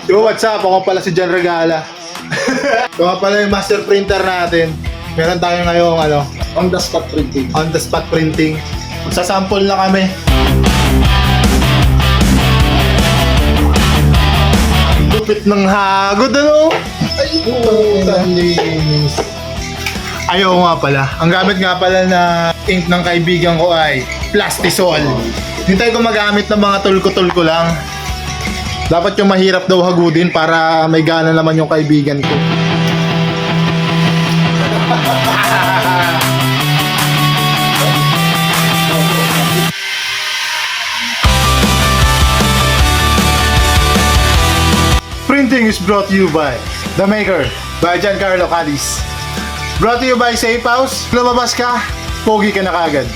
Yo, what's up? Ako pala si John Regala. Ito nga pala yung master printer natin. Meron tayo ngayong On the spot printing. on the spot printing. Magsasample na kami. Lupit ng hagod, Ay, linis. Ayaw nga pala. Ang gamit nga pala na ink ng kaibigan ko ay Plastisol. Hindi tayo gumagamit ng mga tulko-tulko lang. Dapat yung mahirap daw hagudin para may gana naman yung kaibigan ko. Printing is brought to you by The Maker by Giancarlo Cadiz. Brought to you by Safe House. Lumabas ka, pogi ka na kagad.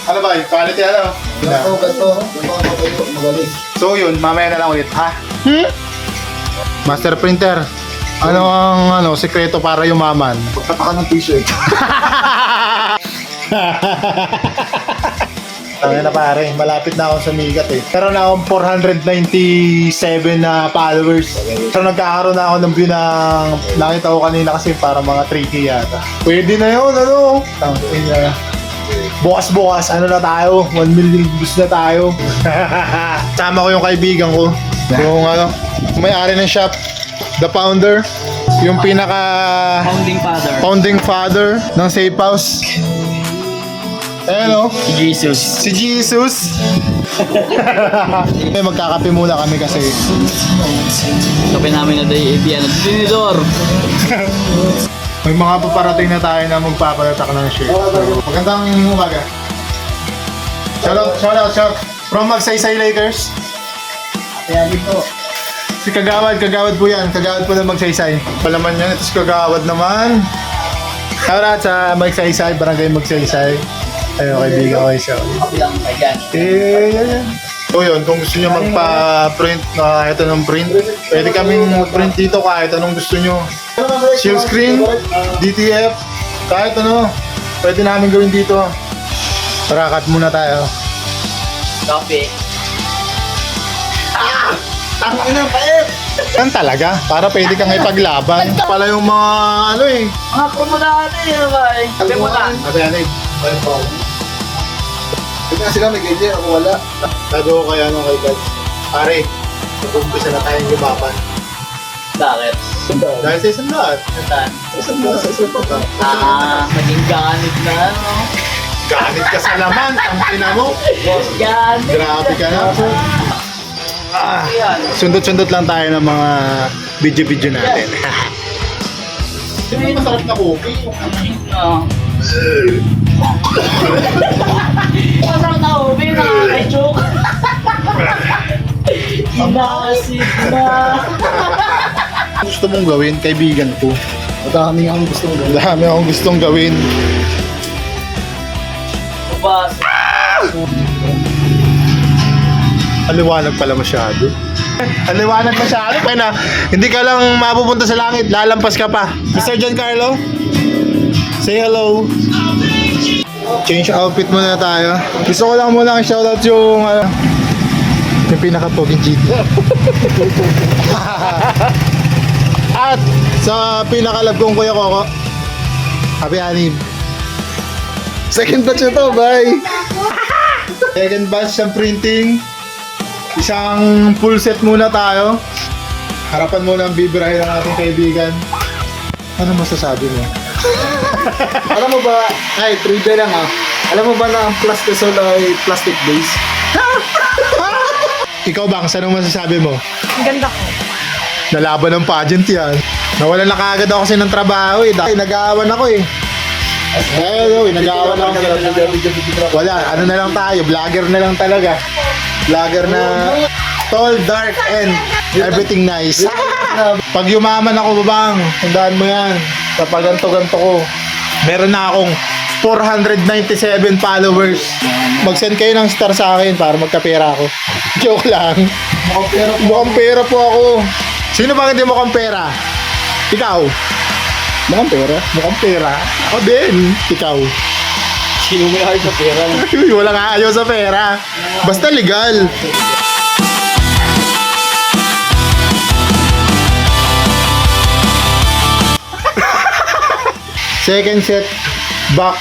Ano ba? Yung quality Gato. Magaling. So yun, mamaya na lang ulit, ha? Master printer. Ano ang sekreto para yumaman? Pagtapakan ng t-shirt. Tangin na pare, malapit na akong sumigat eh. Pero na akong 497 na followers. So nagkakaroon na ako ng view ng nakita ko kanina kasi para mga 3K yata. Pwede na yun, Tangin na. Bukas, na tayo? 1 million views na tayo. Sama ko yung kaibigan ko. Yung may-ari ng shop. The founder. Yung pinaka founding father ng Safe House. Ayan Si Jesus. Magkakape muna kami kasi Kape namin na day Tinidor. may mga paparating na tayo na magpapalatak ng shirt. Magandang umaga. Shout out. From Magsaysay Lakers. Kaya dito. Si Kagawad po yan. Kagawad po ng Magsaysay. Palaman yan. Ito si Kagawad naman. Shout out sa Magsaysay. Barangay Magsaysay. Ayun, kaibigan ko isa. Yan. So yun, kung gusto nyo magpa-print kahit anong print, pwede kaming mag-print dito kahit anong gusto nyo. Shield screen, DTF, kahit pwede namin gawin dito. Tara, cut muna tayo. Kape. Tangin na, pait! Yan talaga, para pwede kang ipaglaban. Pala yung mga Mga promodahan ba eh. Kape mo na. Abe, Hindi nga sila may ganyan, ako wala. Tago ko kaya kay Dad. Pare, mag-umpisa na tayong lumaban. Bakit? Dahil sa isang lahat. Saan? Sa isa pa. Naging ganit na Ganit ka sa laman, ang ina mo. Ganit. Grabe ka na. Yan. Sundot-sundot lang tayo ng mga video natin. Sino yung masarap na cookie? Masarap na ubi, nakaka-joke. Inaasip na. Gusto mong gawin, kaibigan ko. Madami akong gusto mo. Dami akong gustong gawin. Bas. Aliwanag pala masyado. Aliwanag masyado. Kaya na, hindi ka lang mapupunta sa langit, lalampas ka pa. Mr. Giancarlo, say hello. Change outfit muna tayo. Gusto ko lang muna shoutout yung pinaka-poging cheat. At sa pinaka-love kong Kuya Coco, happy anib. Second batch na to, bye! Second batch ng printing. Isang full set muna tayo. Harapan muna ang bibirahin ng ating kaibigan. Ano masasabi mo? Alam mo ba, trivia lang alam mo ba na ang Plastisol ay plastic base? Ikaw bang, anong masasabi mo? Ang ganda ko. Nalaban ng pageant yan. Nawalan na kaagad ako kasi ng trabaho eh. Dahil nag-aawan ako eh. Nag-aawan ako. Wala, na lang tayo. Vlogger na lang talaga. Vlogger na tall, dark, and everything nice. Pag yumaman ako, babang, tandaan mo yan. Kapag ganto-ganto ko, meron na akong 497 followers. Mag-send kayo ng star sa akin para magkapera ako. Joke lang. Mukhang pera po ako. Sino bang hindi mukhang pera? Ikaw. Mukhang pera. Mukhang pera. Ako din. Ikaw. Sino may ayaw sa pera? Wala nga ayaw sa pera. Basta legal. Second set back.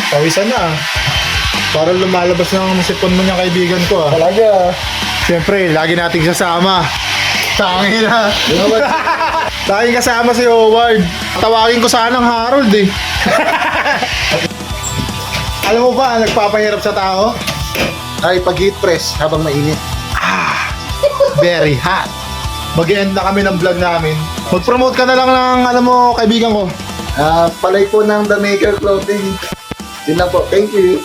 Pawisan na ah. Parang lumalabas ng sipon mo niyang kaibigan ko ah. Talaga. Siyempre, lagi nating kasama. Tangin na. Laging kasama si Howard. Tawagin ko sanang Harold eh. Alam mo ba, nagpapahirap sa tao? Ay, pag-heat press habang mainit. Very hot. Mag-end na kami ng vlog namin. Mag-promote ka na lang ng, alam mo, kaibigan ko. Palay po ng The Maker Clothing. Yun lang po. Thank you.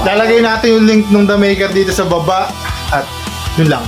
Lalagay natin yung link ng The Maker dito sa baba. At yun lang.